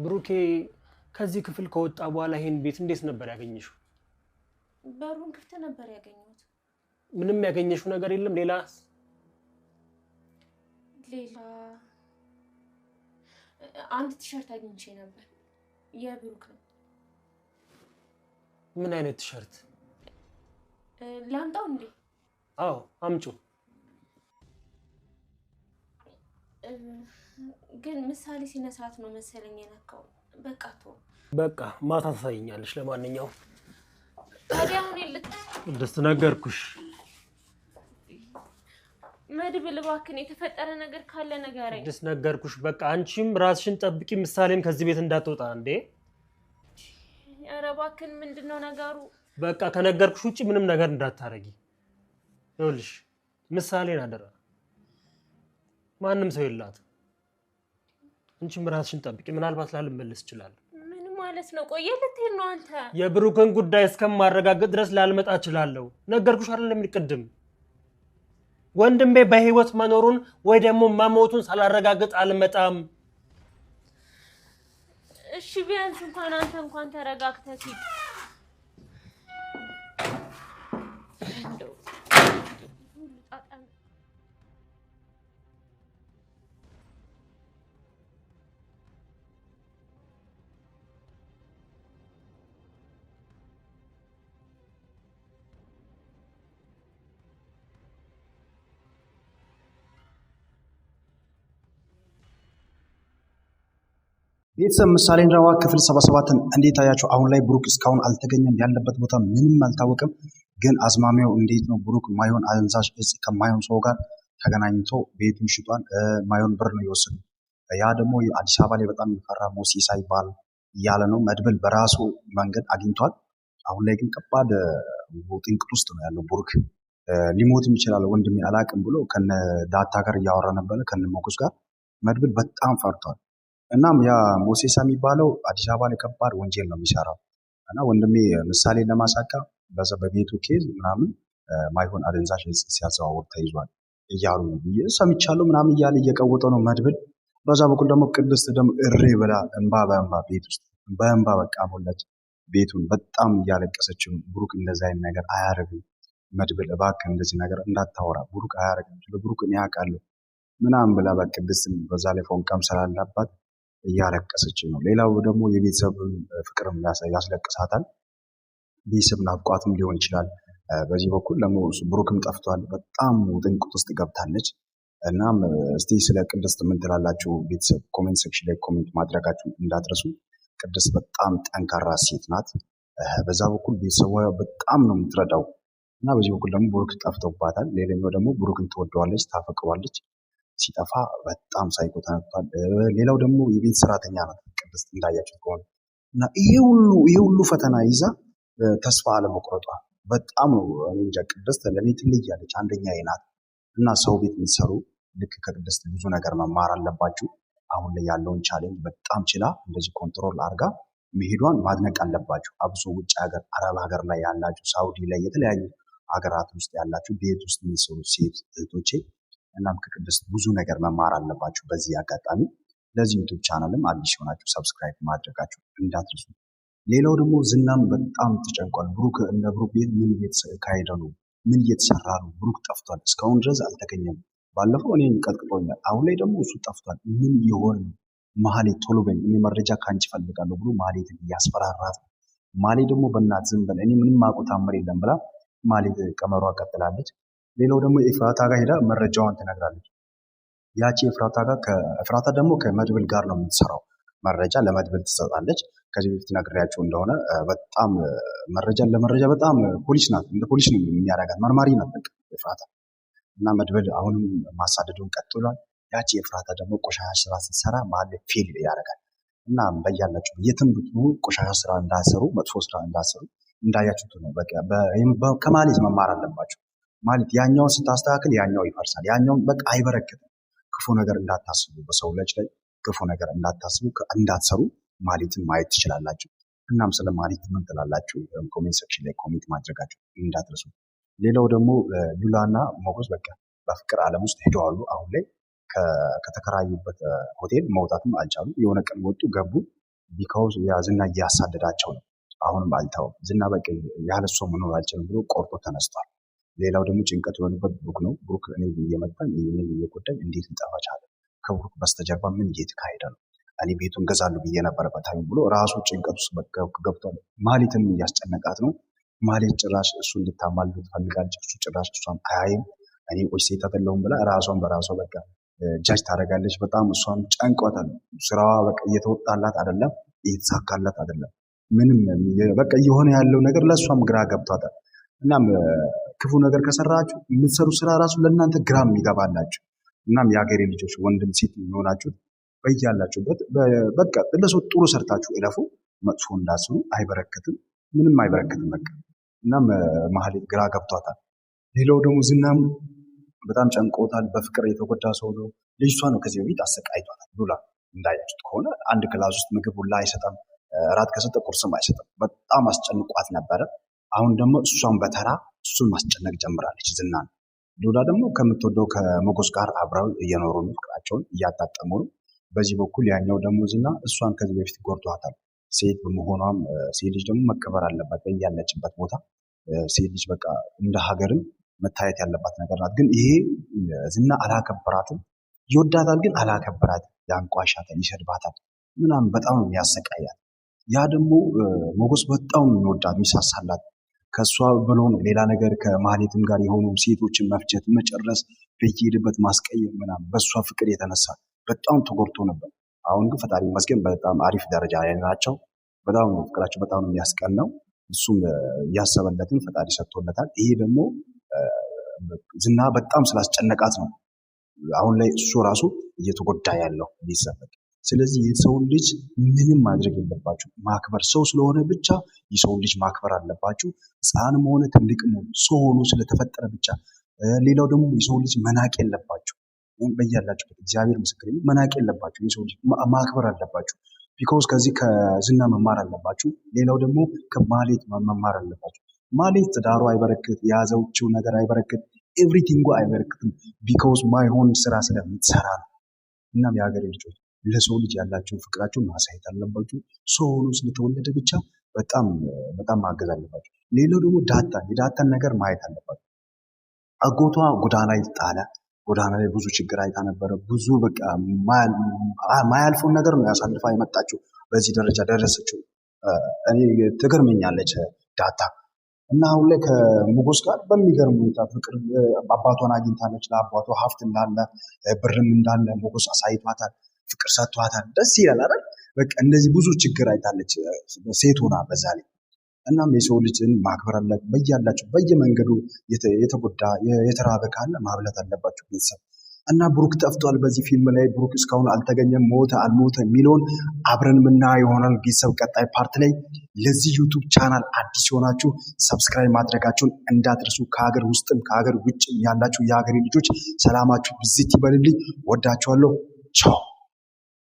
ብሩኬ ከዚህ ክፍል ከወጣ በኋላ ይሄን ቤት እንዴት ነበር ያገኘሽው? በሩን ክፍት ነበር ያገኘሁት። ምንም ያገኘሽው ነገር የለም? ሌላ አንድ ቲሸርት አግኝቼ ነበር። የብሩክ ነው። ምን አይነት ቲሸርት? ላምጣው እንዴ? አዎ አምጩ። ግን ምሳሌ ሲነሳት ነው መሰለኝ የነካው። በቃ ማታ ታሳይኛለሽ። ለማንኛውም ታዲያ አሁን ደስ ነገርኩሽ። መድብል እባክህን የተፈጠረ ነገር ካለ ንገረኝ። ደስ ነገርኩሽ። በቃ አንቺም ራስሽን ጠብቂ፣ ምሳሌም ከዚህ ቤት እንዳትወጣ። እንዴ ኧረ እባክህን ምንድነው ነገሩ? በቃ ከነገርኩሽ ውጪ ምንም ነገር እንዳታረጊ። ይኸውልሽ ምሳሌን አደራ፣ ማንም ሰው የላት። አንቺም ራስሽን ጠብቂ። ምናልባት ላልመለስ ይችላል። ምን ማለት ነው? ቆየ ልትሄድ ነው አንተ? የብሩክን ጉዳይ እስከማረጋገጥ ድረስ ላልመጣ እችላለሁ። ነገርኩሽ አይደለም ቅድም። ወንድሜ በህይወት መኖሩን ወይ ደግሞ መሞቱን ሳላረጋግጥ አልመጣም። እሺ ቢያንስ እንኳን ተረጋግተህ ሂድ። ቤተሰብ ምሳሌን ድራማ ክፍል 77ን እንዴት አያችሁ? አሁን ላይ ብሩክ እስካሁን አልተገኘም። ያለበት ቦታ ምንም አልታወቀም። ግን አዝማሚያው እንዴት ነው? ብሩክ ማይሆን አደንዛዥ እጽ ከማይሆን ሰው ጋር ተገናኝቶ ቤቱን ሽጧል። ማይሆን ብር ነው የወሰደው። ያ ደግሞ አዲስ አበባ ላይ በጣም የሚፈራ ሞሲሳ ይባል እያለ ነው። መድብል በራሱ መንገድ አግኝቷል። አሁን ላይ ግን ከባድ ጥንቅጥ ውስጥ ነው ያለው ብሩክ። ሊሞትም ይችላል ወንድሜ አላቅም ብሎ ከነ ዳታ ጋር እያወራ ነበረ፣ ከነ ሞገስ ጋር። መድብል በጣም ፈርቷል። እናም ያ ሞሴሳ የሚባለው አዲስ አበባ ላይ ከባድ ወንጀል ነው የሚሰራው እና ወንድሜ ምሳሌ ለማሳካ በዛ በቤቱ ኬዝ ምናምን ማይሆን አደንዛዥ እጽ ሲያዘዋውር ተይዟል እያሉ ነው ብዬ ሰምቻለሁ ምናምን እያለ እየቀወጠ ነው መድብል። በዛ በኩል ደግሞ ቅድስት ደግሞ እሬ ብላ እንባ በእንባ ቤት ውስጥ በእንባ በቃ ሞላች ቤቱን በጣም እያለቀሰች ነው። ብሩክ እንደዛ አይነት ነገር አያደርግም መድብል እባክህ እንደዚህ ነገር እንዳታወራ፣ ብሩክ አያደርግም፣ ብሩክ እኔ አውቃለሁ ምናምን ብላ በቅድስት በዛ ላይ ፎንቃም ስላላባት እያለቀሰች ነው። ሌላው ደግሞ የቤተሰብ ፍቅርም ያስለቅሳታል። ቤተሰብ ናፍቋትም ሊሆን ይችላል። በዚህ በኩል ደግሞ ብሩክም ጠፍቷል። በጣም ጥንቁት ውስጥ ገብታለች። እናም እስቲ ስለ ቅድስት ምን ትላላችሁ ቤተሰብ? ኮሜንት ሴክሽን ላይ ኮሜንት ማድረጋችሁ እንዳትረሱ። ቅድስት በጣም ጠንካራ ሴት ናት። በዛ በኩል ቤተሰቧ በጣም ነው የምትረዳው እና በዚህ በኩል ደግሞ ብሩክ ጠፍቶባታል። ሌላኛው ደግሞ ብሩክን ትወደዋለች፣ ታፈቅሯለች። ሲጠፋ በጣም ሳይኮ ተነክቷል። ሌላው ደግሞ የቤት ሰራተኛ ናት ቅድስት እንዳያችሁት ከሆነ እና ይሄ ሁሉ ፈተና ይዛ ተስፋ አለመቁረጧ በጣም ነው እንጃ። ቅድስት ለእኔ ትለያለች፣ አንደኛዬ ናት። እና ሰው ቤት የምትሰሩ ልክ ከቅድስት ብዙ ነገር መማር አለባችሁ። አሁን ላይ ያለውን ቻሌንጅ በጣም ችላ እንደዚህ ኮንትሮል አድርጋ መሄዷን ማድነቅ አለባችሁ። አብሶ ውጭ ሀገር፣ አረብ ሀገር ላይ ያላችሁ፣ ሳውዲ ላይ የተለያዩ ሀገራት ውስጥ ያላችሁ ቤት ውስጥ የሚሰሩ ሴት እህቶቼ እናም ከቅድስት ብዙ ነገር መማር አለባችሁ። በዚህ አጋጣሚ ለዚህ ዩቲዩብ ቻናልም አዲስ የሆናችሁ ሰብስክራይብ ማድረጋችሁ እንዳትረሱ። ሌላው ደግሞ ዝናም በጣም ተጨንቋል። ብሩክ እነ ብሩክ ቤት ምን እየተካሄደ ነው? ምን እየተሰራ ነው? ብሩክ ጠፍቷል፣ እስካሁን ድረስ አልተገኘም። ባለፈው እኔን ቀጥቅጦኛል፣ አሁን ላይ ደግሞ እሱ ጠፍቷል። ምን የሆነ ነው? ማህሌት ቶሎ በይ፣ እኔ መረጃ ከአንቺ ፈልጋለሁ ብሎ ማህሌትን እያስፈራራት ነው። ማህሌት ደግሞ በእናት ዝም በል፣ እኔ ምንም ማውቀው ታምር የለም ብላ ማህሌት ቀመሯ ቀጥላለች። ሌላው ደግሞ ኤፍራታ ጋር ሄዳ መረጃዋን ትነግራለች። ያቺ ኤፍራታ ደግሞ ከመድብል ጋር ነው የምትሰራው። መረጃ ለመድብል ትሰጣለች። ከዚህ በፊት ነግሬያቸው እንደሆነ በጣም ለመረጃ በጣም ፖሊስ ናት። እንደ ፖሊስ ነው የሚያደርጋት፣ መርማሪ ናት በቃ ኤፍራታ። እና መድብል አሁንም ማሳደዱን ቀጥሏል። ያቺ ኤፍራታ ደግሞ ቆሻሻ ስራ ስትሰራ ማለት ፌል ያደርጋል። እና በያላችሁ የትም ብትሆኑ ቆሻሻ ስራ እንዳሰሩ፣ መጥፎ ስራ እንዳሰሩ እንዳያችሁት ነው። በቃ ከማሌት መማር አለባችሁ። ማለት ያኛውን ስታስተካክል ያኛው ይፈርሳል። ያኛውን በቃ አይበረክትም። ክፉ ነገር እንዳታስቡ፣ በሰው ልጅ ላይ ክፉ ነገር እንዳታስቡ፣ እንዳትሰሩ ማሌትን ማየት ትችላላችሁ። እናም ስለ ማሌት ምን ትላላችሁ? ኮሜንት ሴክሽን ላይ ኮሜንት ማድረጋችሁ እንዳትረሱ። ሌላው ደግሞ ሉላና ሞገስ በቃ በፍቅር ዓለም ውስጥ ሄደዋሉ። አሁን ላይ ከተከራዩበት ሆቴል መውጣትም አልቻሉም። የሆነ ቀን ወጡ ገቡ። ቢካውዝ ያ ዝና እያሳደዳቸው ነው። አሁንም አልተውም። ዝና በቃ ያለሷ መኖር አልችልም ብሎ ቆርጦ ተነስቷል። ሌላው ደግሞ ጭንቀት የሆነበት ብሩክ ነው። ብሩክ እኔ እየመጣኝ እኔ እየጎዳኝ እንዴት ሊጠፋ ቻለ? ከብሩክ በስተጀርባ ምን እየተካሄደ ነው? እኔ ቤቱን ገዛሉ ብዬ ነበረበት ብሎ ራሱ ጭንቀት ውስጥ ገብቷል። ማህሌትን እያስጨነቃት ነው። ማህሌት ጭራሽ እሱ እንድታማልድ ትፈልጋለች። እሱ ጭራሽ እሷን አያይም። እኔ ቆይ ሴት አይደለሁም ብላ ራሷን በራሷ በቃ ጃጅ ታደርጋለች። በጣም እሷን ጨንቋታል። ስራዋ በቃ እየተወጣላት አይደለም፣ እየተሳካላት አይደለም። ምንም በቃ እየሆነ ያለው ነገር ለእሷም ግራ ገብቷታል። እናም ክፉ ነገር ከሰራችሁ የምትሰሩ ስራ ራሱ ለእናንተ ግራም ይገባላችሁ። እናም የሀገሬ ልጆች ወንድም ሴት የሚሆናችሁት በያላችሁበት በቃ ለሰው ጥሩ ሰርታችሁ እለፉ። መጥፎ እንዳስሩ አይበረከትም፣ ምንም አይበረከትም። በቃ እናም ማህሌት ግራ ገብቷታል። ሌላው ደግሞ ዝናም በጣም ጨንቆታል። በፍቅር የተጎዳ ሰው ነው። ልጅቷ ነው ከዚህ በፊት አሰቃይቷታል። ሉላ እንዳያችሁት ከሆነ አንድ ክላስ ውስጥ ምግብ ሁላ አይሰጠም፣ እራት ከሰጠ ቁርስም አይሰጥም። በጣም አስጨንቋት ነበረ። አሁን ደግሞ እሷን በተራ እሱን ማስጨነቅ ጀምራለች ዝናን። ሉላ ደግሞ ከምትወደው ከሞገስ ጋር አብረው እየኖሩ ነው፣ ፍቅራቸውን እያጣጠሙ ነው። በዚህ በኩል ያኛው ደግሞ ዝና እሷን ከዚህ በፊት ጎድቷታል። ሴት በመሆኗም ሴት ልጅ ደግሞ መከበር አለባት ያለችበት ቦታ። ሴት ልጅ በቃ እንደ ሀገርም መታየት ያለባት ነገር ናት። ግን ይሄ ዝና አላከበራትም። ይወዳታል ግን አላከበራትም። ያንቋሻታል፣ ይሰድባታል ምናምን በጣም ነው የሚያሰቃያት። ያ ደግሞ ሞገስ በጣም ነው የሚወዳት የሚሳሳላት። ከእሷ ብሎ ነው ሌላ ነገር ከማህሌትም ጋር የሆኑ ሴቶችን መፍጀት፣ መጨረስ፣ በየሄድበት ማስቀየም ምናምን በእሷ ፍቅር የተነሳ በጣም ተጎድቶ ነበር። አሁን ግን ፈጣሪ ይመስገን በጣም አሪፍ ደረጃ ላይ ናቸው። በጣም ነው ፍቅራቸው በጣም ነው የሚያስቀናው። እሱም ያሰበለትን ፈጣሪ ሰጥቶለታል። ይሄ ደግሞ ዝና በጣም ስላስጨነቃት ነው አሁን ላይ እሱ ራሱ እየተጎዳ ያለው ሊሰበክ። ስለዚህ የሰውን ልጅ ምንም ማድረግ የለባችሁ፣ ማክበር ሰው ስለሆነ ብቻ የሰውን ልጅ ማክበር አለባችሁ። ሕፃንም ሆነ ትልቅም ሆነ ሰው ሆኖ ስለተፈጠረ ብቻ። ሌላው ደግሞ የሰው ልጅ መናቅ የለባችሁ። በያላችሁበት እግዚአብሔር ምስክር መናቅ የለባችሁ። የሰው ልጅ ማክበር አለባችሁ። ቢኮዝ ከዚህ ከዝና መማር አለባችሁ። ሌላው ደግሞ ከማህሌት መማር አለባችሁ። ማህሌት ትዳሩ አይበረክት፣ የያዘችው ነገር አይበረክት፣ ኤቭሪቲንጓ አይበረክትም። ቢኮዝ ማይሆን ስራ ስለምትሰራ ነው። እናም የሀገሬ ልጆች ለሰው ልጅ ያላችሁን ፍቅራችሁን ማሳየት አለባችሁ። ሰው ሆኖ ስለተወለደ ብቻ በጣም በጣም ማገዝ አለባችሁ። ሌላው ደግሞ የዳታን ነገር ማየት አለባችሁ። አጎቷ ጎዳና ይጣለ፣ ጎዳና ላይ ብዙ ችግር አይታ ነበረ። ብዙ በቃ ማያልፈውን ነገር ነው ያሳልፋ የመጣችው። በዚህ ደረጃ ደረሰችው። እኔ ትገርመኛለች ዳታ እና አሁን ላይ ከሞገስ ጋር በሚገርም ሁኔታ ፍቅር አባቷን አግኝታለች። ለአባቷ ሀብት እንዳለ ብርም እንዳለ ሞገስ አሳይቷታል። ፍቅር ሰጥቷታል። ደስ ይላል አይደል? በቃ እንደዚህ ብዙ ችግር አይታለች ሴት ሆና በዛ ላይ። እናም የሰው ልጅን ማክበር አለ። በያላችሁ በየመንገዱ የተጎዳ የተራበ ካለ ማብላት አለባችሁ ቤተሰብ። እና ብሩክ ጠፍቷል በዚህ ፊልም ላይ። ብሩክ እስካሁን አልተገኘም። ሞተ አልሞተ የሚለውን አብረን የምናየው ይሆናል ቤተሰብ ቀጣይ ፓርት ላይ። ለዚህ ዩቱብ ቻናል አዲስ የሆናችሁ ሰብስክራይብ ማድረጋችሁን እንዳትረሱ። ከሀገር ውስጥም ከሀገር ውጭም ያላችሁ የሀገሬ ልጆች ሰላማችሁ ብዝት ይበልልኝ። ወዳችኋለሁ። ቻው